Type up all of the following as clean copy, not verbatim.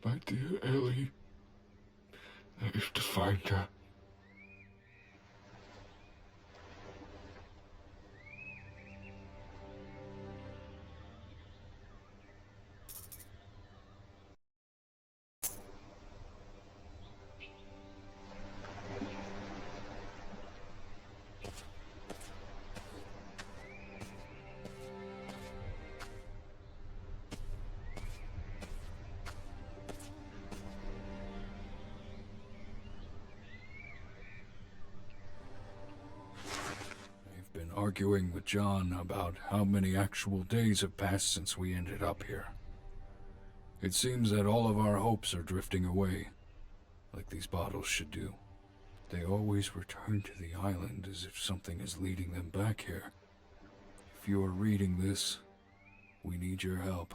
My dear Ellie. I have to find her. I've been arguing with John about how many actual days have passed since we ended up here. It seems that all of our hopes are drifting away, like these bottles should do. They always return to the island as if something is leading them back here. If you are reading this, we need your help.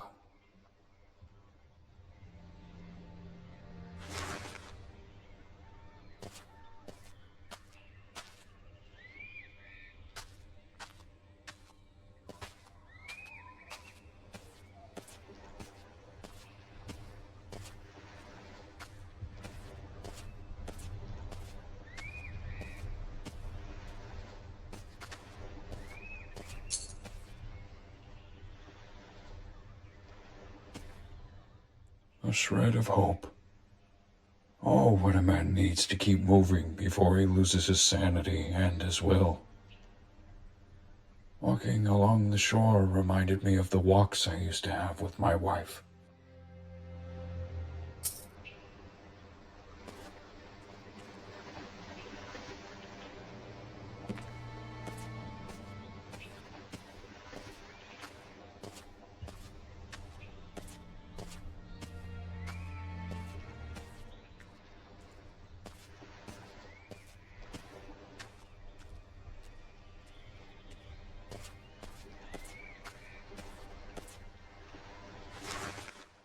A shred of hope. Oh, what a man needs to keep moving before he loses his sanity and his will. Walking along the shore reminded me of the walks I used to have with my wife.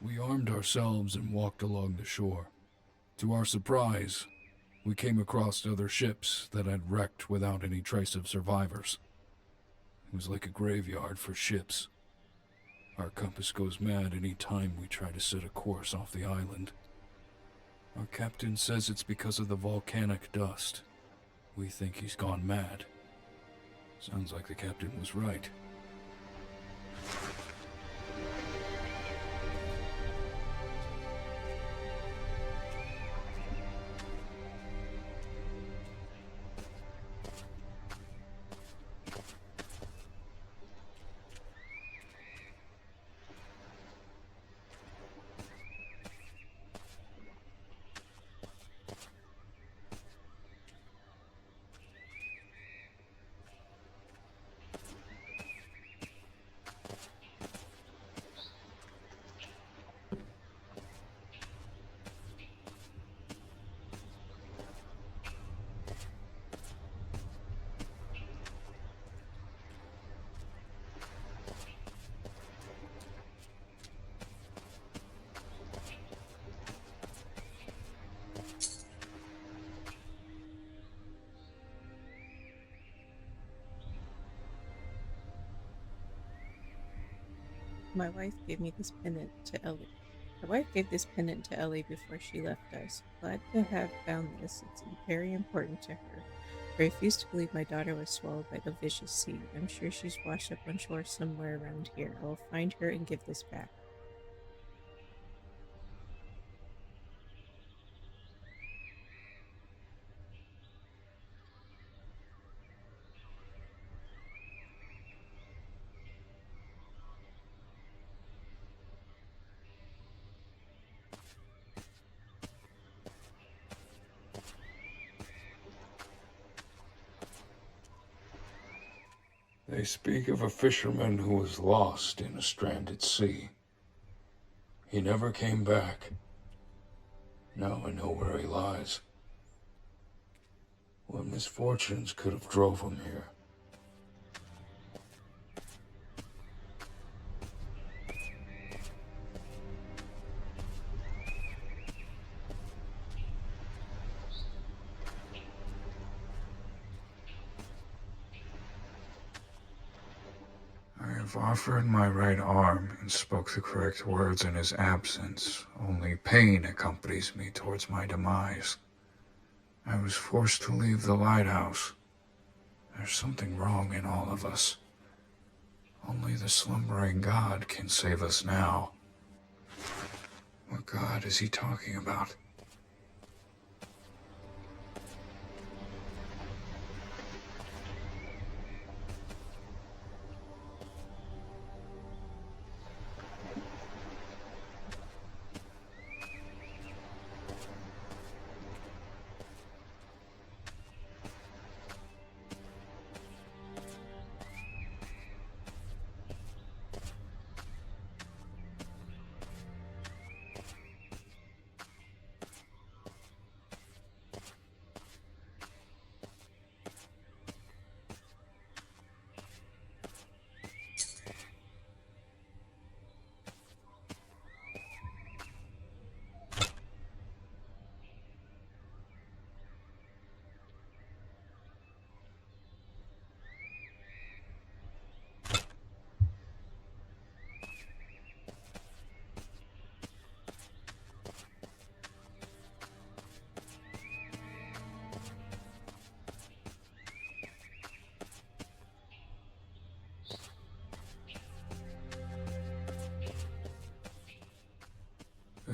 We armed ourselves and walked along the shore. To our surprise, we came across other ships that had wrecked without any trace of survivors. It was like a graveyard for ships. Our compass goes mad any time we try to set a course off the island. Our captain says it's because of the volcanic dust. We think he's gone mad. Sounds like the captain was right. My wife gave me this pendant to Ellie. My wife gave this pendant to Ellie before she left us. Glad to have found this. It's very important to her. I refuse to believe my daughter was swallowed by the vicious sea. I'm sure she's washed up on shore somewhere around here. I will find her and give this back. They speak of a fisherman who was lost in a stranded sea. He never came back. Now I know where he lies. What misfortunes could have drove him here? I have I've offered my right arm and spoke the correct words in his absence. Only pain accompanies me towards my demise. I was forced to leave the lighthouse. There's something wrong in all of us. Only the slumbering God can save us now. What God is he talking about?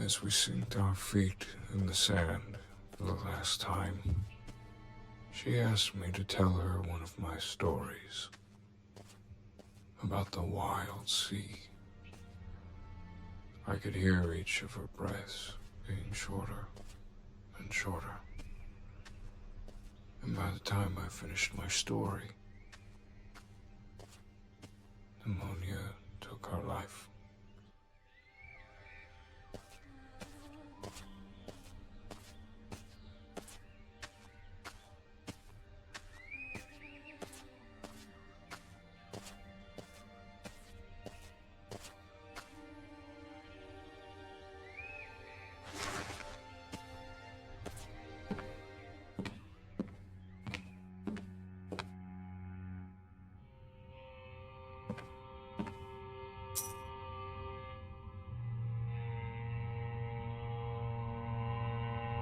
As we sinked our feet in the sand for the last time, she asked me to tell her one of my stories about the wild sea. I could hear each of her breaths being shorter and shorter. And by the time I finished my story, pneumonia took her life.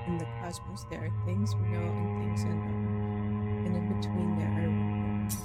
In the cosmos, there are things we know and things unknown, and in between there are unknowns.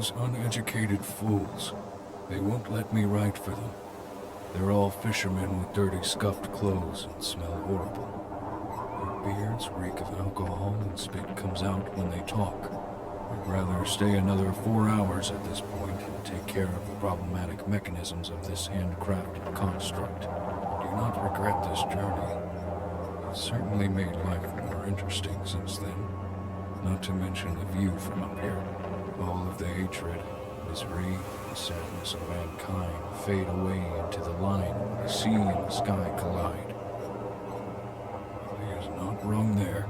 These uneducated fools. They won't let me write for them. They're all fishermen with dirty, scuffed clothes and smell horrible. Their beards reek of alcohol and spit comes out when they talk. I'd rather stay another 4 hours at this point and take care of the problematic mechanisms of this handcrafted construct. I do not regret this journey. It's certainly made life more interesting since then. Not to mention the view from up here. All of the hatred, misery, and sadness of mankind fade away into the line where the sea and the sky collide. He is not wrong there.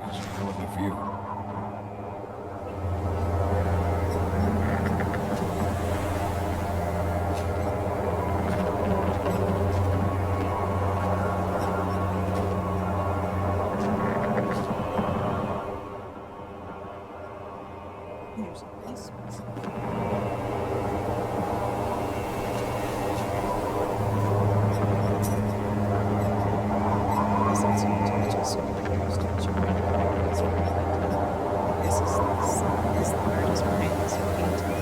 It's a hell of a view. There's a piece missing. This is a superhero statue. It's reflected. This is the artist behind this painting.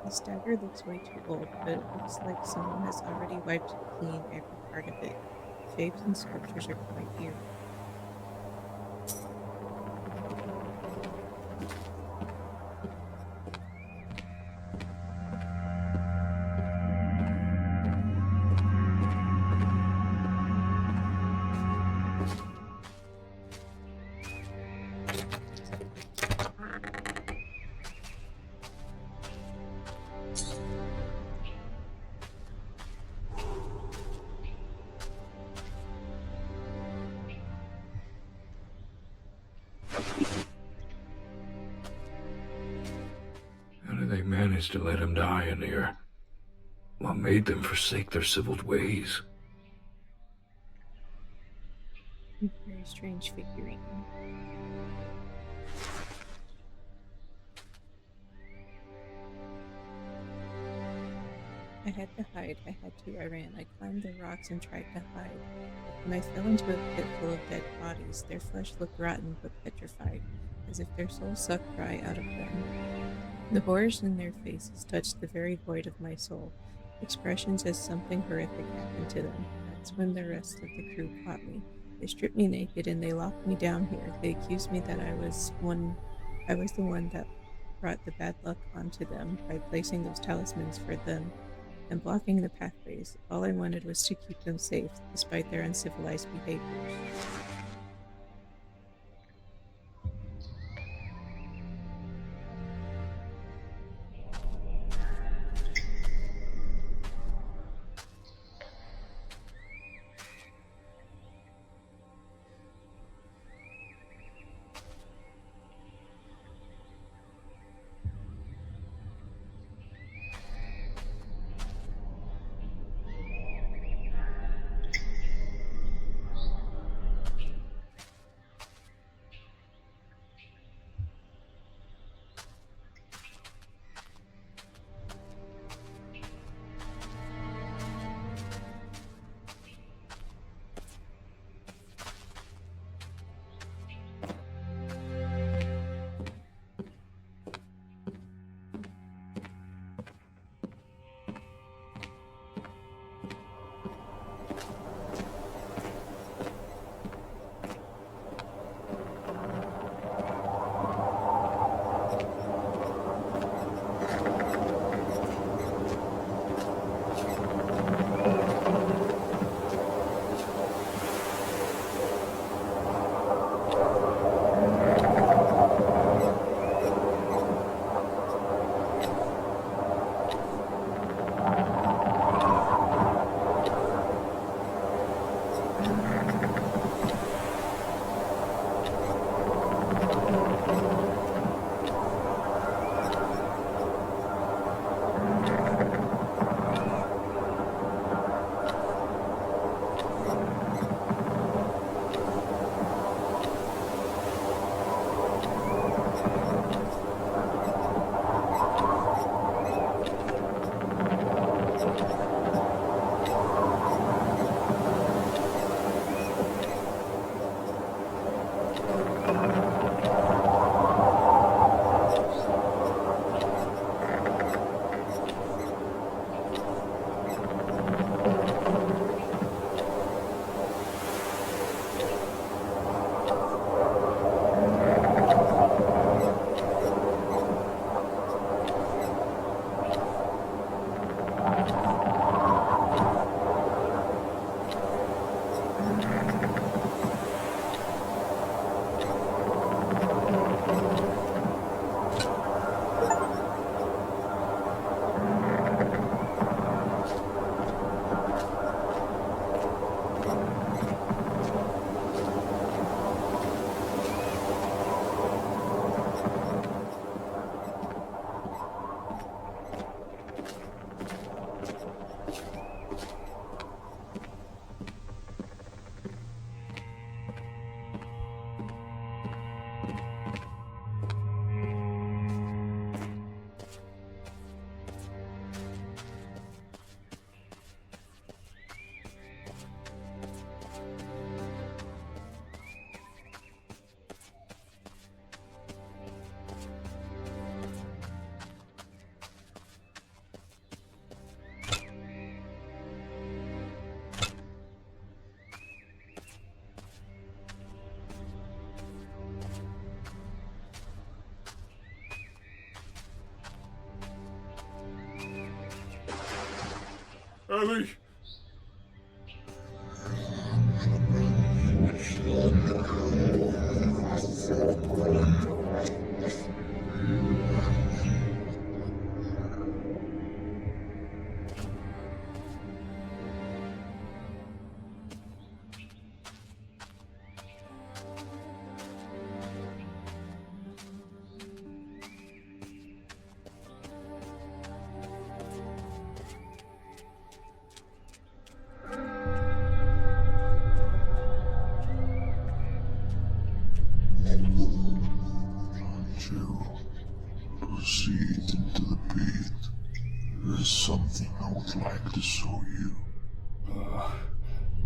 The dagger looks way too old, but it looks like someone has already wiped clean every part of it. Shapes and sculptures are quite eerie. How did they manage to let him die in here? What made them forsake their civiled ways? Very strange figurine. I had to hide. I ran. I climbed the rocks and tried to hide. When I fell into a pit full of dead bodies, their flesh looked rotten but petrified, as if their souls sucked dry out of them. The horrors in their faces touched the very void of my soul, expressions as something horrific happened to them. That's when the rest of the crew caught me. They stripped me naked and they locked me down here. They accused me that I was the one that brought the bad luck onto them by placing those talismans for them and blocking the pathways. All I wanted was to keep them safe, despite their uncivilized behavior. Ellie! To proceed into the pit, there's something I would like to show you.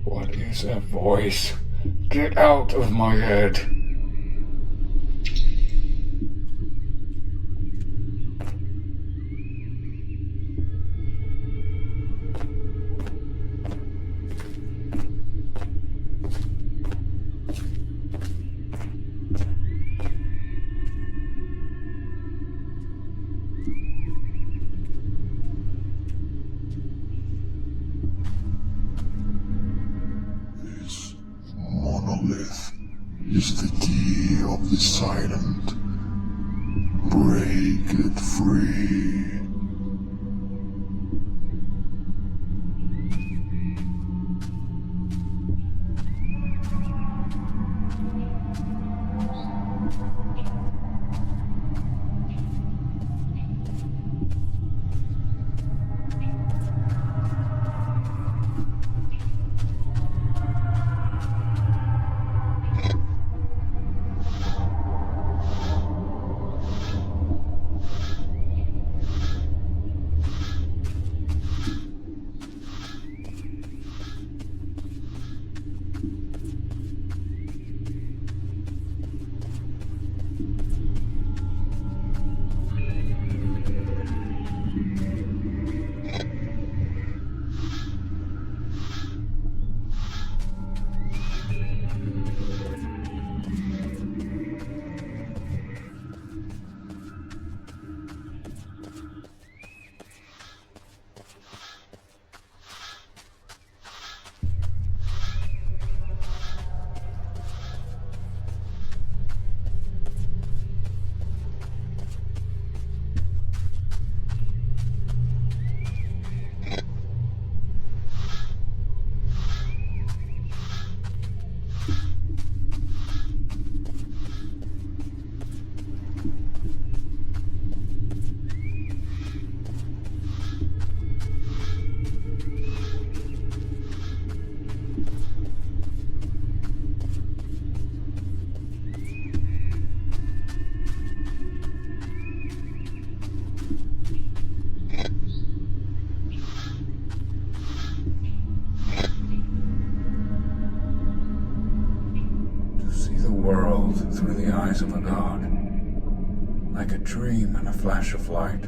What is that voice? Get out of my head! This monolith is the key of the silent. Break it free. World through the eyes of a god, like a dream and a flash of light.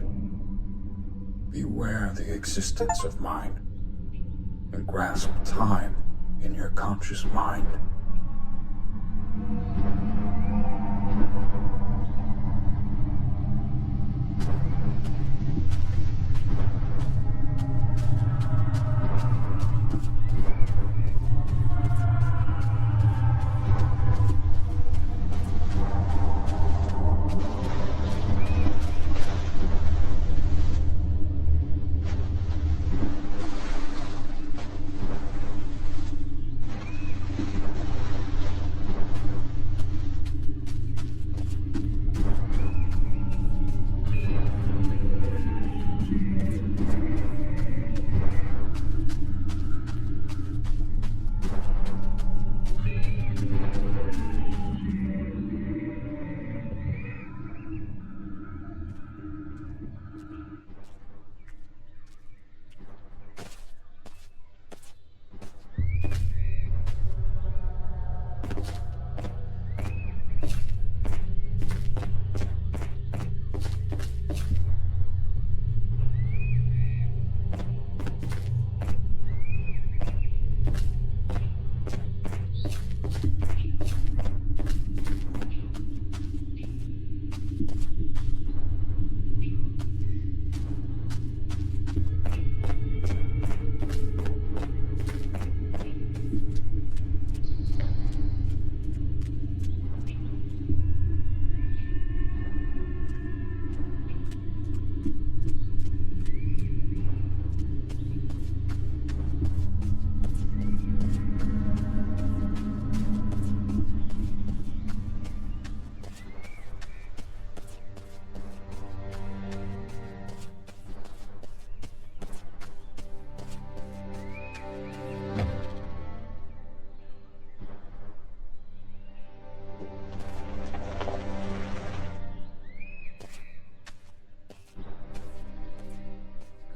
Beware the existence of mind, and grasp time in your conscious mind.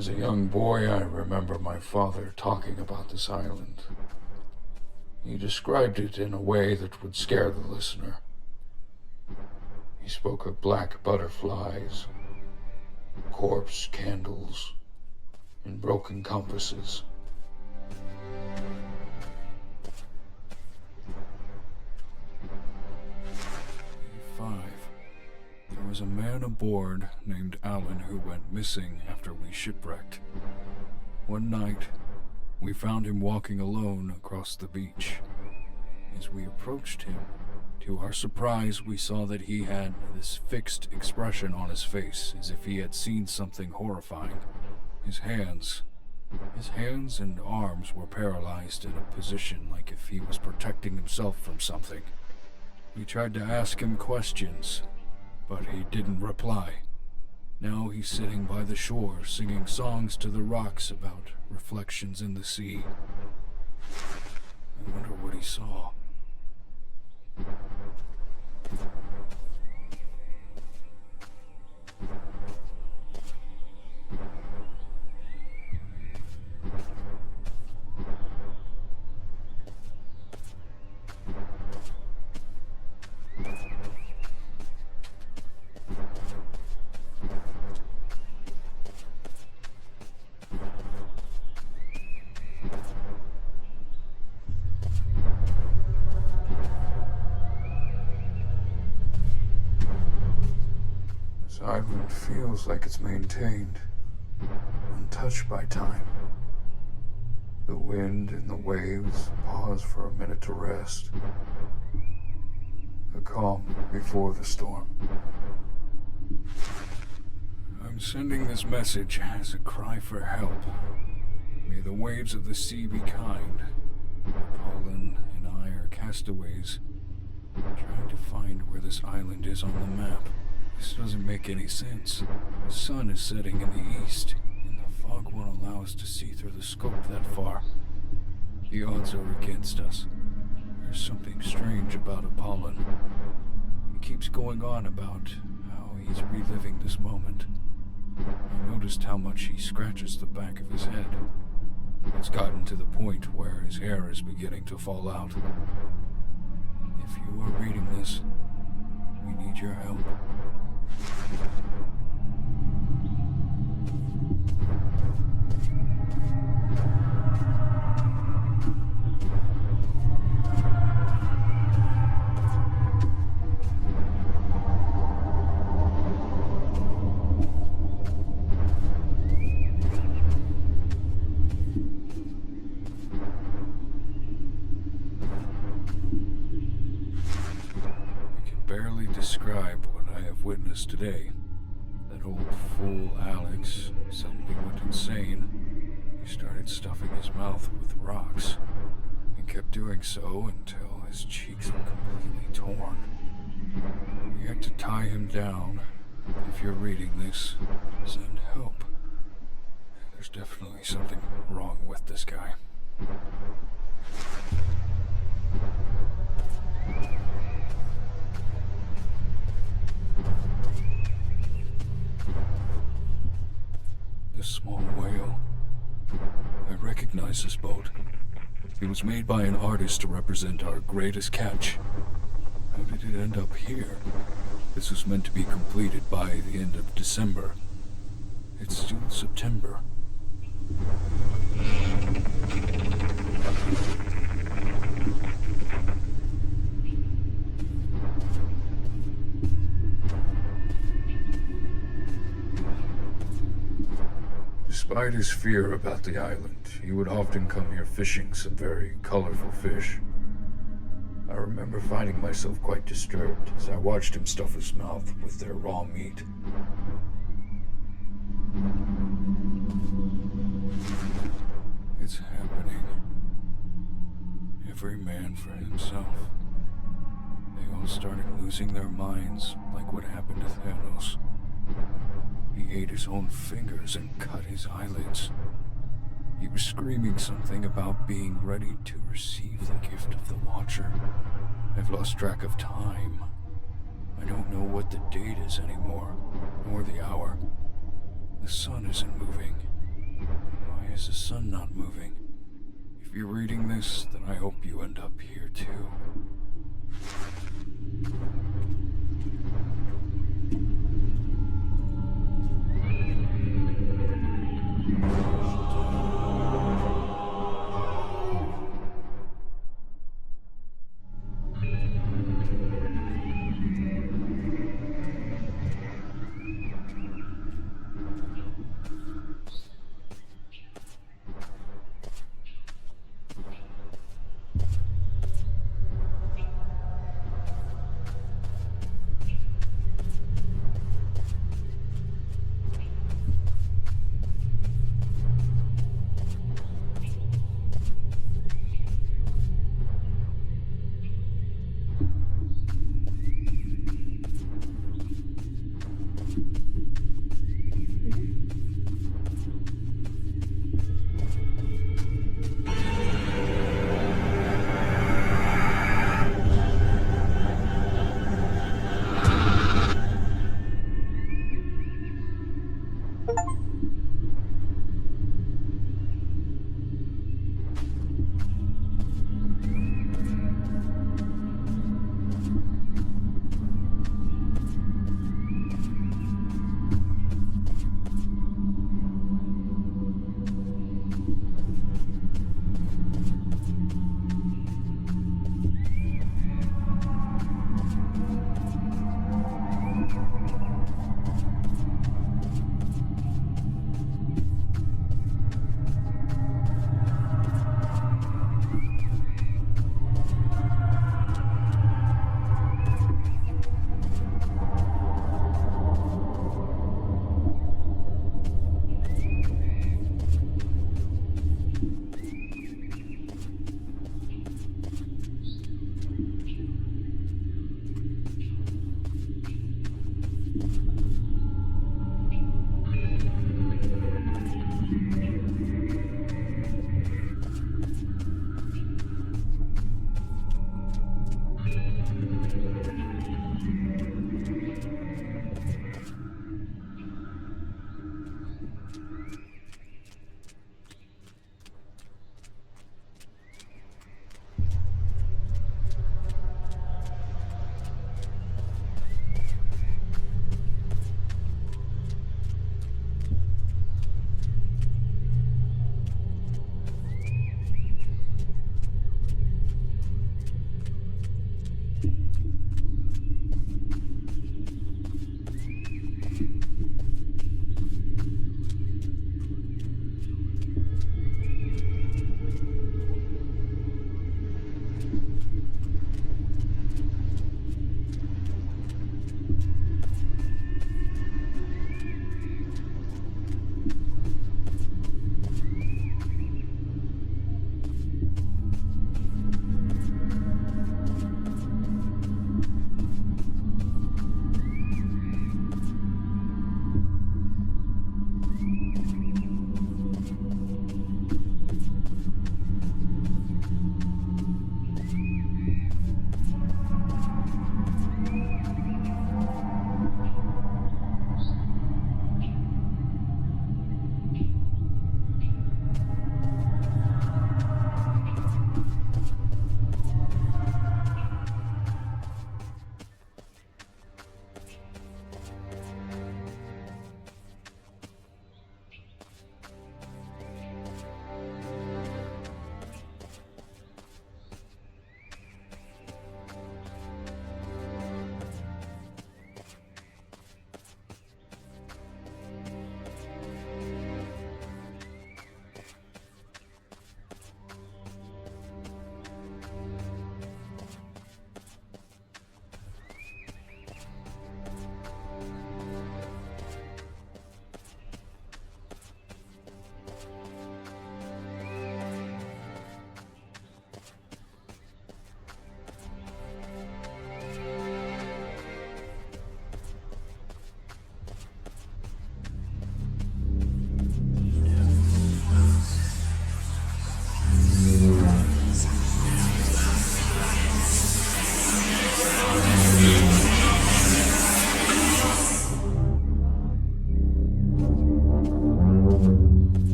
As a young boy, I remember my father talking about this island. He described it in a way that would scare the listener. He spoke of black butterflies, corpse candles, and broken compasses. There was a man aboard named Alan who went missing after we shipwrecked. One night, we found him walking alone across the beach. As we approached him, to our surprise, we saw that he had this fixed expression on his face, as if he had seen something horrifying. His hands and arms were paralyzed in a position like if he was protecting himself from something. We tried to ask him questions, but he didn't reply. Now he's sitting by the shore, singing songs to the rocks about reflections in the sea. I wonder what he saw. This island feels like it's maintained, untouched by time. The wind and the waves pause for a minute to rest. The calm before the storm. I'm sending this message as a cry for help. May the waves of the sea be kind. Colin and I are castaways, trying to find where this island is on the map. This doesn't make any sense. The sun is setting in the east, and the fog won't allow us to see through the scope that far. The odds are against us. There's something strange about Apollon. He keeps going on about how he's reliving this moment. I noticed how much he scratches the back of his head. It's gotten to the point where his hair is beginning to fall out. If you are reading this, we need your help. Barely describe what I have witnessed today. That old fool Alex suddenly went insane. He started stuffing his mouth with rocks. He kept doing so until his cheeks were completely torn. We had to tie him down. If you're reading this, send help. There's definitely something wrong with this guy. The small whale. I recognize this boat. It was made by an artist to represent our greatest catch. How did it end up here? This was meant to be completed by the end of December. It's still September. Despite his fear about the island, he would often come here fishing some very colorful fish. I remember finding myself quite disturbed as I watched him stuff his mouth with their raw meat. It's happening. Every man for himself. They all started losing their minds, like what happened to Thanos. He ate his own fingers and cut his eyelids. He was screaming something about being ready to receive the gift of the Watcher. I've lost track of time. I don't know what the date is anymore, nor the hour. The sun isn't moving. is the sun not moving? If you're reading this, then I hope you end up here too.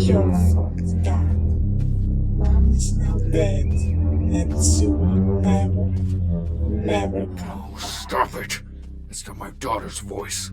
your fault, Dad. Mom is now dead, and she will never come. Oh, stop it! It's not my daughter's voice.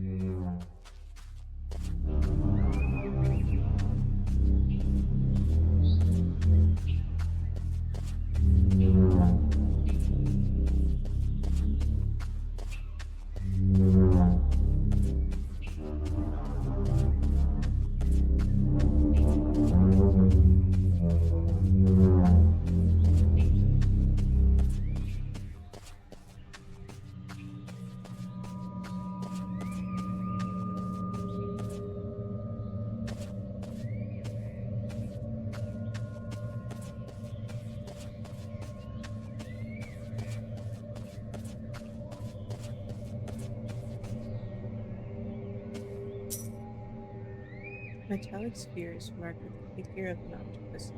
Metallic spheres marked with the figure of an octopus.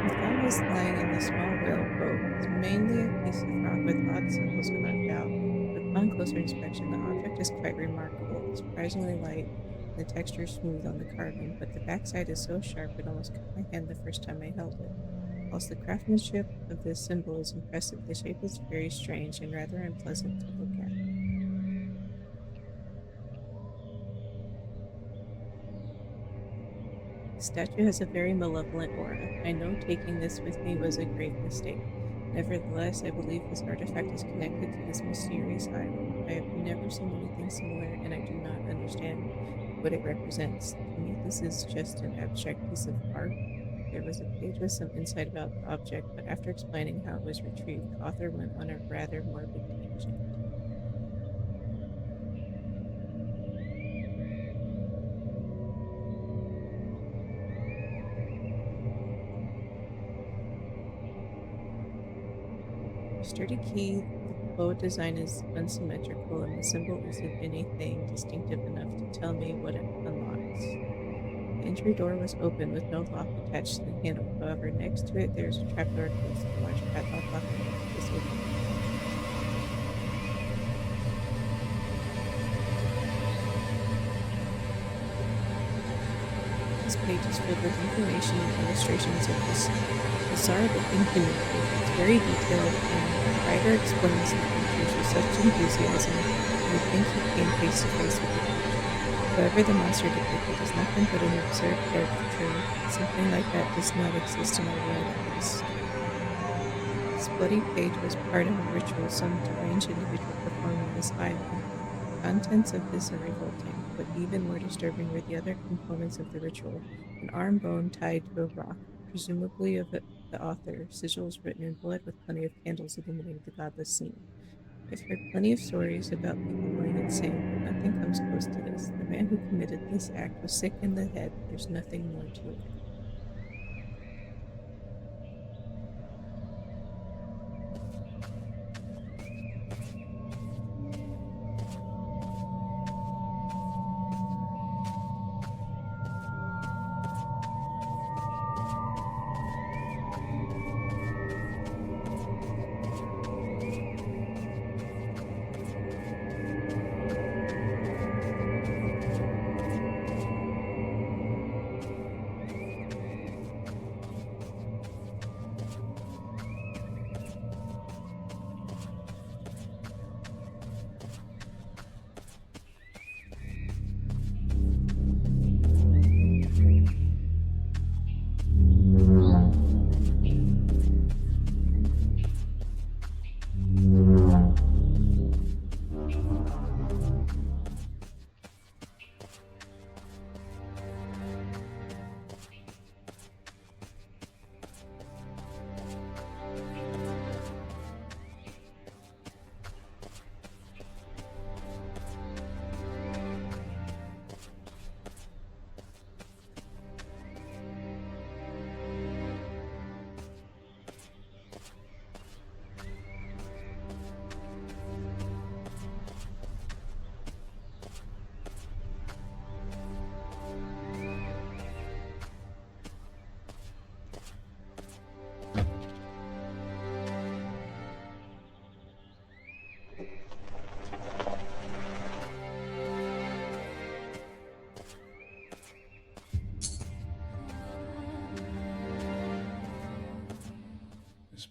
The thought was lying in the small whaleboat was mainly a piece of rock with odd symbols carved out. But upon closer inspection, the object is quite remarkable, surprisingly light, and the texture smooth on the carving, but the backside is so sharp it almost cut my hand the first time I held it. Whilst the craftsmanship of this symbol is impressive, the shape is very strange and rather unpleasant to look at. The statue has a very malevolent aura. I know taking this with me was a grave mistake. Nevertheless, I believe this artifact is connected to this mysterious island. I have never seen anything similar, and I do not understand what it represents. To me, this is just an abstract piece of art. There was a page with some insight about the object, but after explaining how it was retrieved, the author went on a rather morbid tangent. Sturdy key, the boat design is unsymmetrical, and the symbol isn't anything distinctive enough to tell me what it unlocks. The entry door was open with no lock attached to the handle. However, next to it there is a trapdoor closed. A large padlock locking is open. This page is filled with information and illustrations of this bizarre-looking human being. It's very detailed, and the writer explains the creatures with such enthusiasm you would think he came face to face with the creature. However, the monster depicted is nothing but an absurd caricature. Something like that does not exist in our world, at least. This bloody page was part of a ritual some deranged individual performed on this island. The contents of this are revolting, but even more disturbing were the other components of the ritual. An arm bone tied to a rock, presumably of the author, sigils written in blood with plenty of candles illuminating the godless scene. I've heard plenty of stories about people going insane, but nothing comes close to this. The man who committed this act was sick in the head. There's nothing more to it.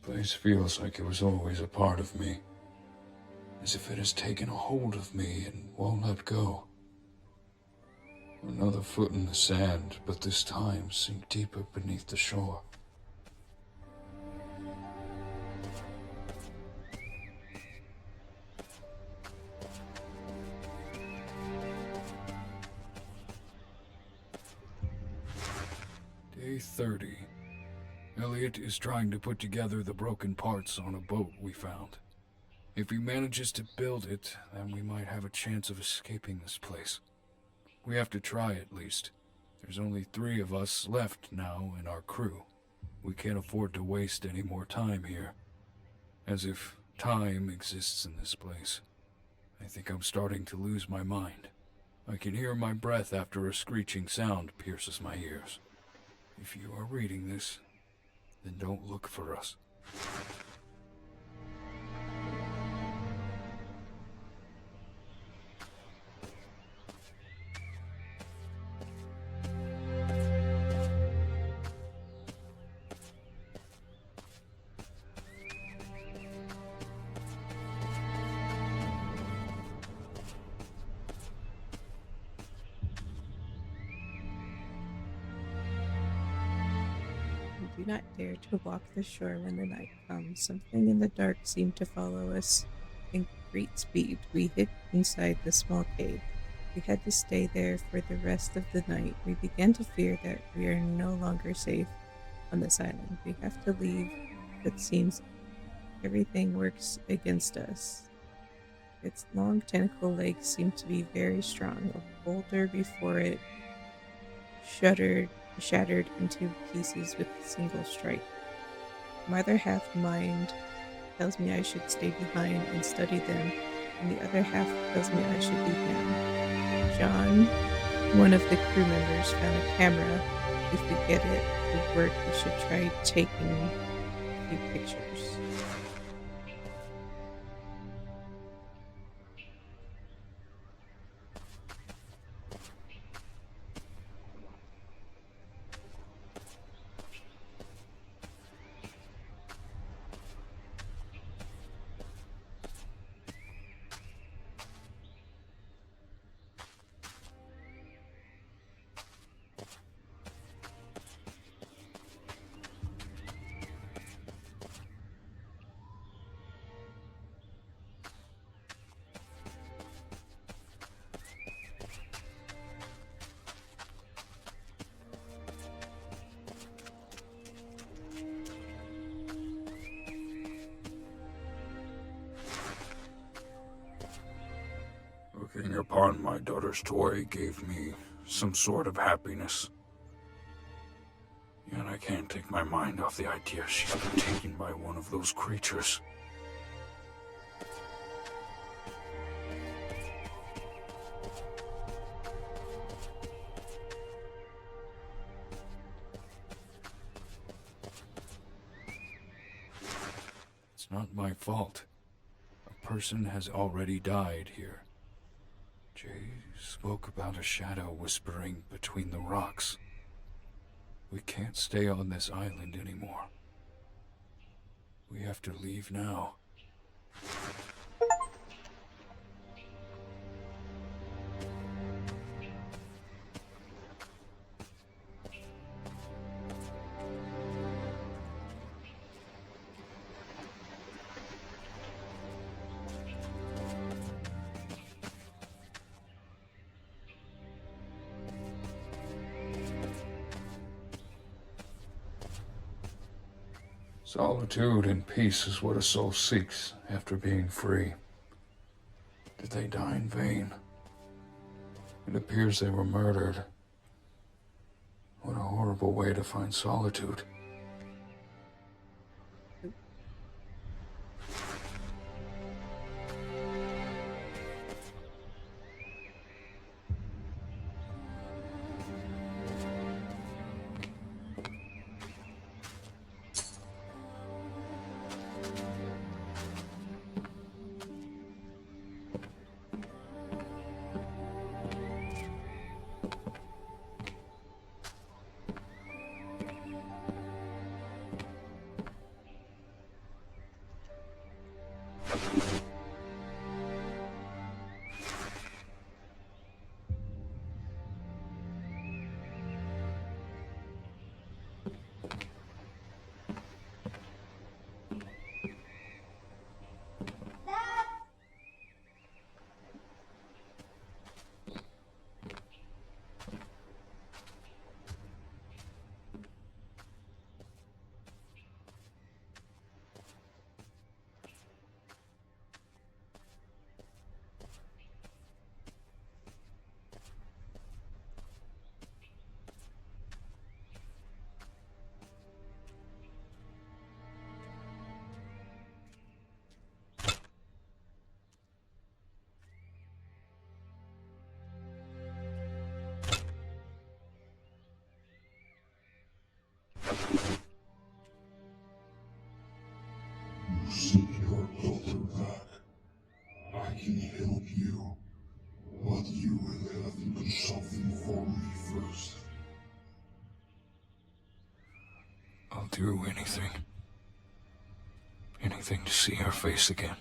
place feels like it was always a part of me, as if it has taken a hold of me and won't let go. Another foot in the sand, but this time sink deeper beneath the shore. Day 30. Elliot is trying to put together the broken parts on a boat we found. If he manages to build it, then we might have a chance of escaping this place. We have to try at least. There's only 3 of us left now in our crew. We can't afford to waste any more time here. As if time exists in this place. I think I'm starting to lose my mind. I can hear my breath after a screeching sound pierces my ears. If you are reading this, then don't look for us. We do not dare to walk the shore when the night comes. Something in the dark seemed to follow us in great speed. We hid inside the small cave. We had to stay there for the rest of the night. We began to fear that we are no longer safe on this island. We have to leave, but seems everything works against us. Its long tentacle legs seem to be very strong. A boulder before it shattered into pieces with a single strike. My other half mind tells me I should stay behind and study them, and the other half tells me I should leave now. John, one of the crew members, found a camera. If we get it to work, we should try taking a few pictures. Looking upon my daughter's toy gave me some sort of happiness. Yet I can't take my mind off the idea she's been taken by one of those creatures. It's not my fault. A person has already died here. Jay spoke about a shadow whispering between the rocks. We can't stay on this island anymore. We have to leave now. Solitude and peace is what a soul seeks after being free. Did they die in vain? It appears they were murdered. What a horrible way to find solitude. come back. I can help you, but you will have to do something for me first. I'll do anything. Anything to see her face again.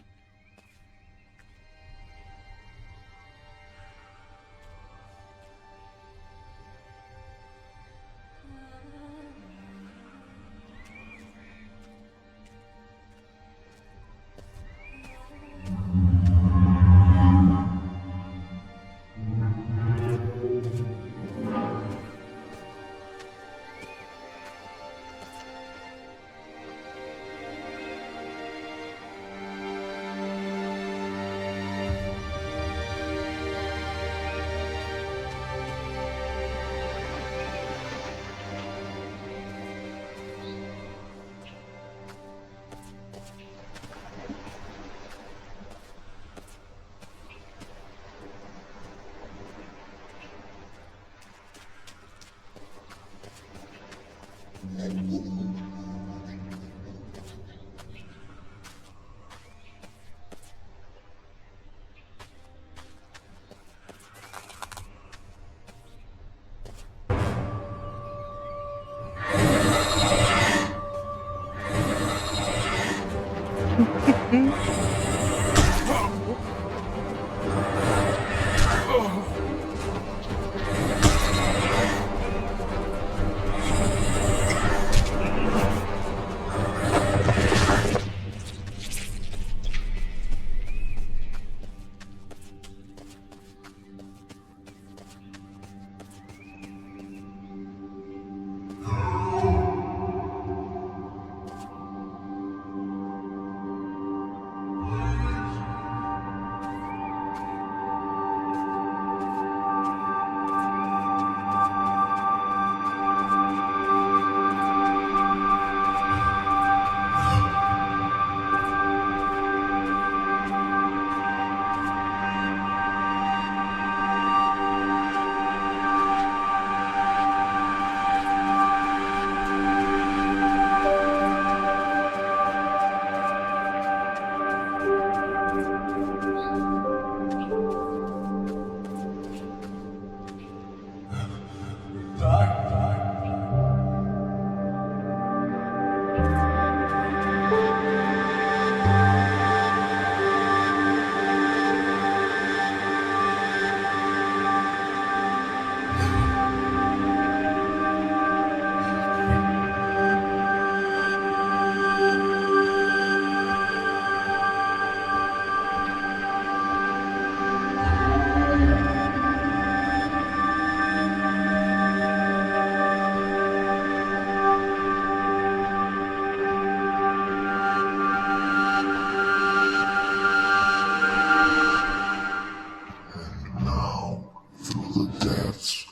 Through the depths,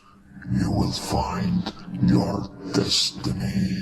you will find your destiny.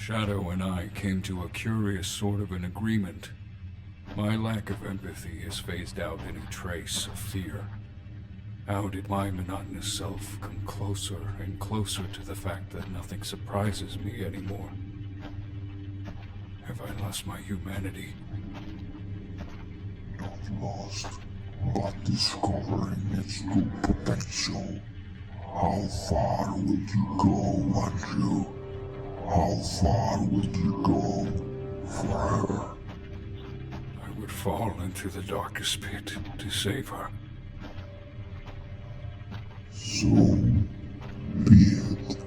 Shadow and I came to a curious sort of an agreement. My lack of empathy has phased out any trace of fear. How did my monotonous self come closer and closer to the fact that nothing surprises me anymore? Have I lost my humanity? Not lost, but discovering its true potential. How far would you go, Andrew? How far would you go for her? I would fall into the darkest pit to save her. So be it.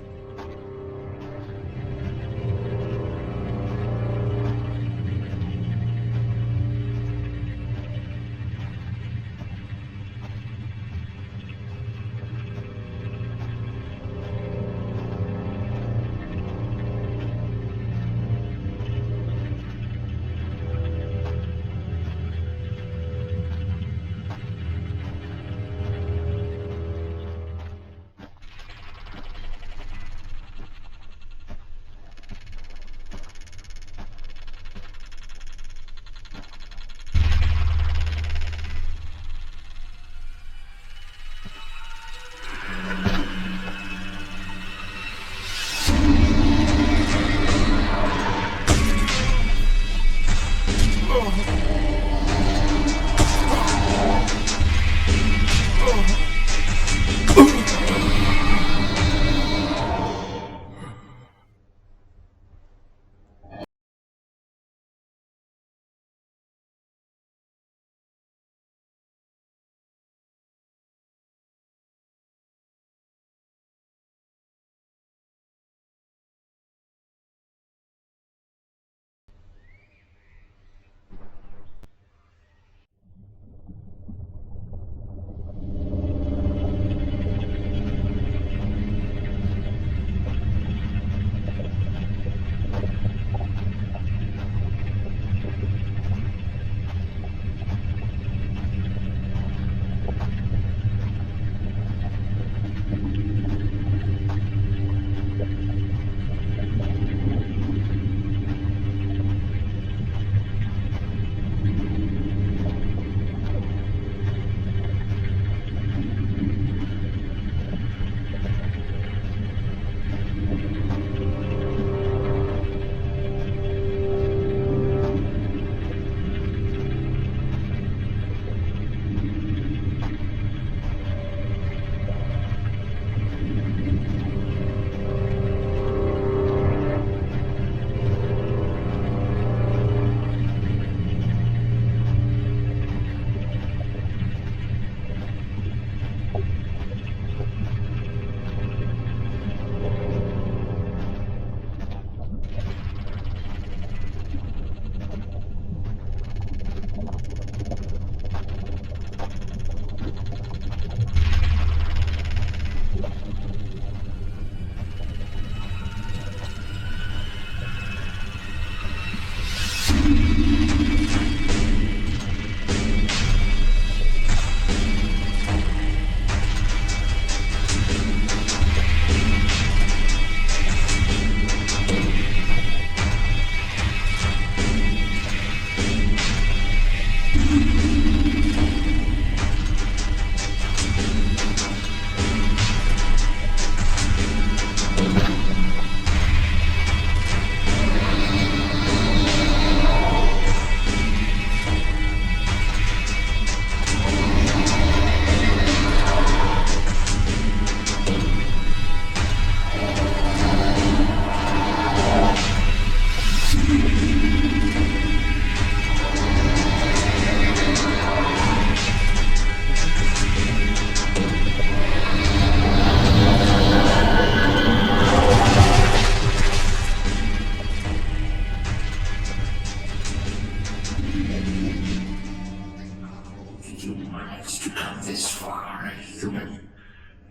You managed to come this far, human.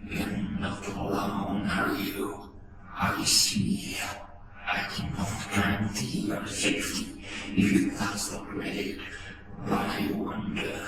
You're not alone, are you? I see. I cannot guarantee your safety if you pass the grave, but I wonder.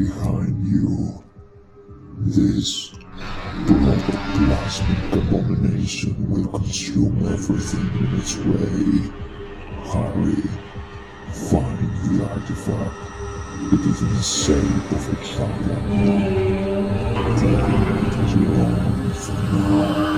behind you. This protoplasmic abomination will consume everything in its way. Hurry, find the artifact. It is in the shape of a giant. Take it alone for now.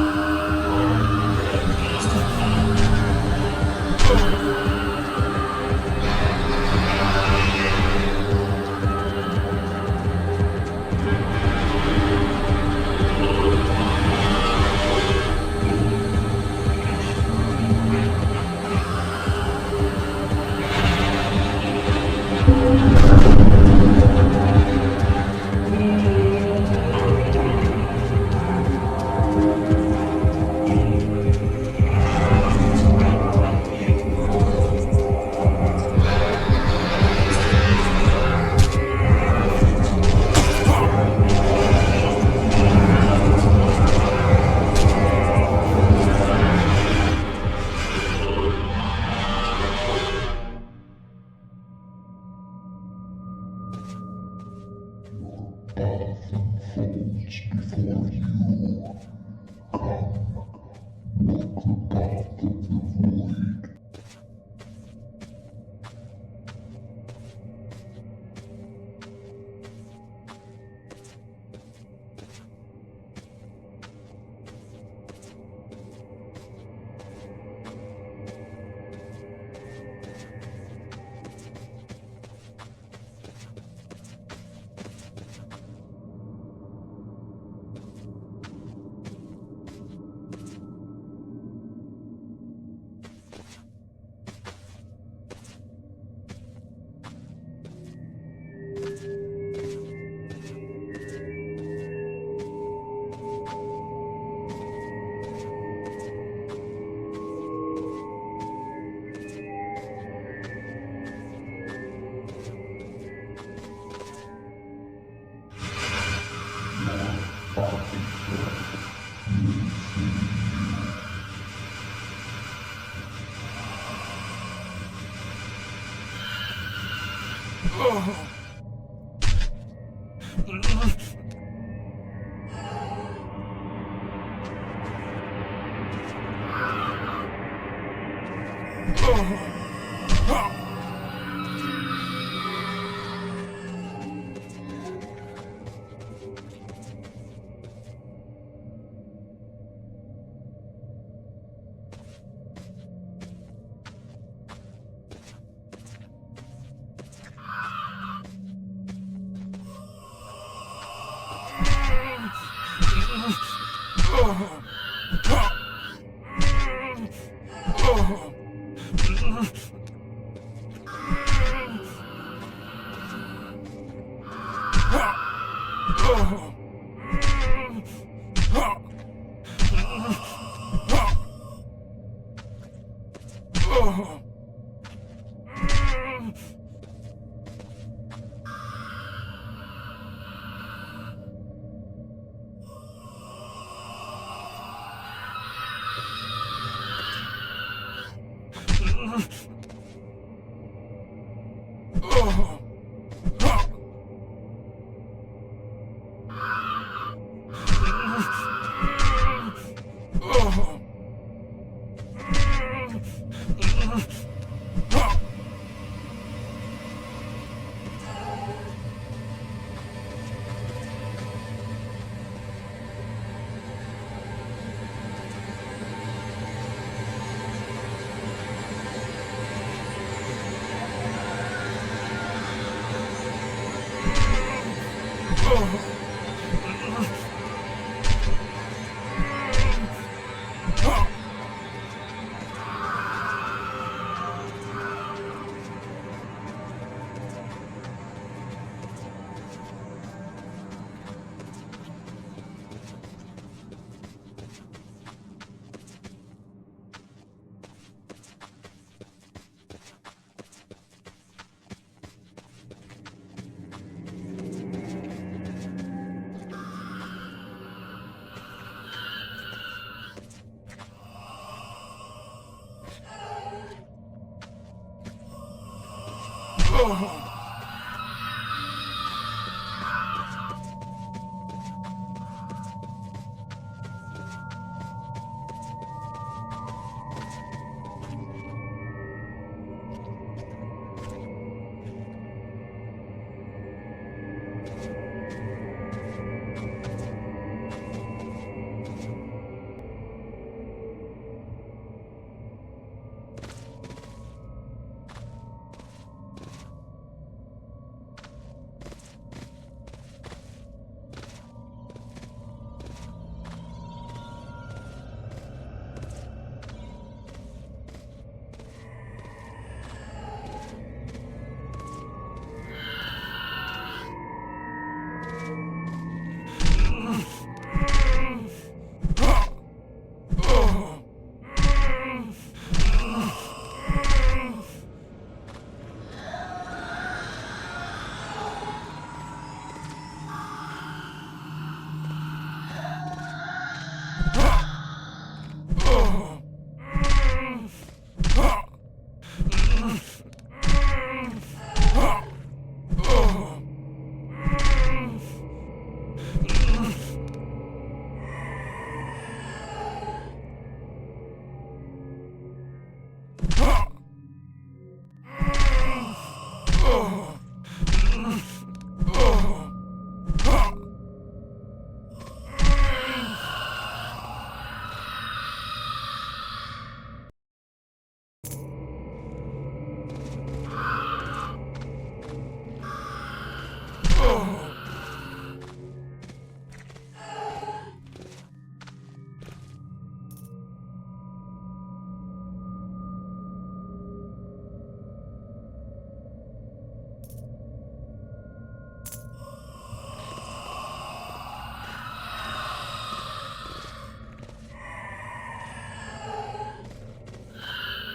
Path unfolds before you. Come, walk the path of the void.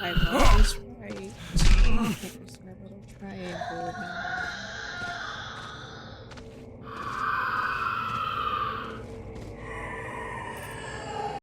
I will.